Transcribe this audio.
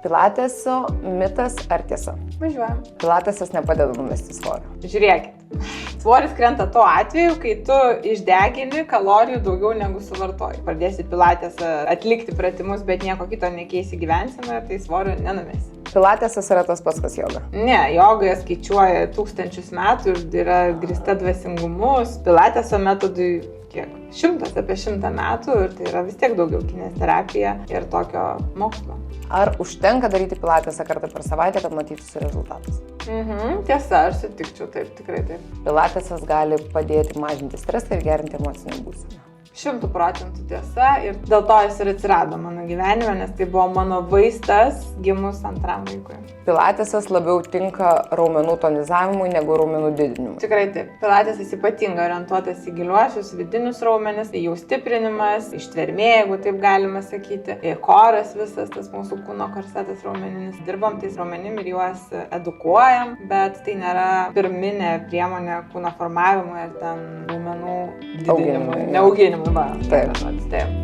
Pilateso mitas ar tiesa? Važiuojam. Pilatesas nepadeda numesti svorio. Žiūrėkit. Svoris krenta tuo atveju, kai tu išdegini kalorijų daugiau negu suvartoji. Pradėsi pilatesą atlikti pratimus, bet nieko kito nekeisi gyvenseną, tai svorio nenumesi. Pilatesas yra tas pats, kas joga. Ne, jogoje skaičiuoja 1000 metų ir yra grįsta dvasingumus. Pilateso metodui kiek? Apie 100 metų ir tai yra vis tiek daugiau kineziterapija ir tokio mokslo. Ar užtenka daryti pilatesą kartą per savaitę, kad matytųsi rezultatas? Tiesa, aš sutikčiau, taip, tikrai taip. Pilatesas gali padėti mažinti stresą ir gerinti emocinę būseną. 100% tiesa ir dėl to jis ir atsirado mano gyvenime, nes tai buvo mano vaistas gimus antram vaikui. Pilatesas labiau tinka raumenų tonizavimui negu raumenų didinimui. Tikrai taip. Pilatesas ypatingai orientuotas į giliuosius vidinius raumenis, jų stiprinimas, ištvermė, jeigu taip galima sakyti, koras visas, tas mūsų kūno korsetas raumeninis. Dirbam tais raumenim ir juos edukuojam, bet tai nėra pirminė priemonė kūno formavimui ar ten raumenų didinimui, neauginimui. Taip.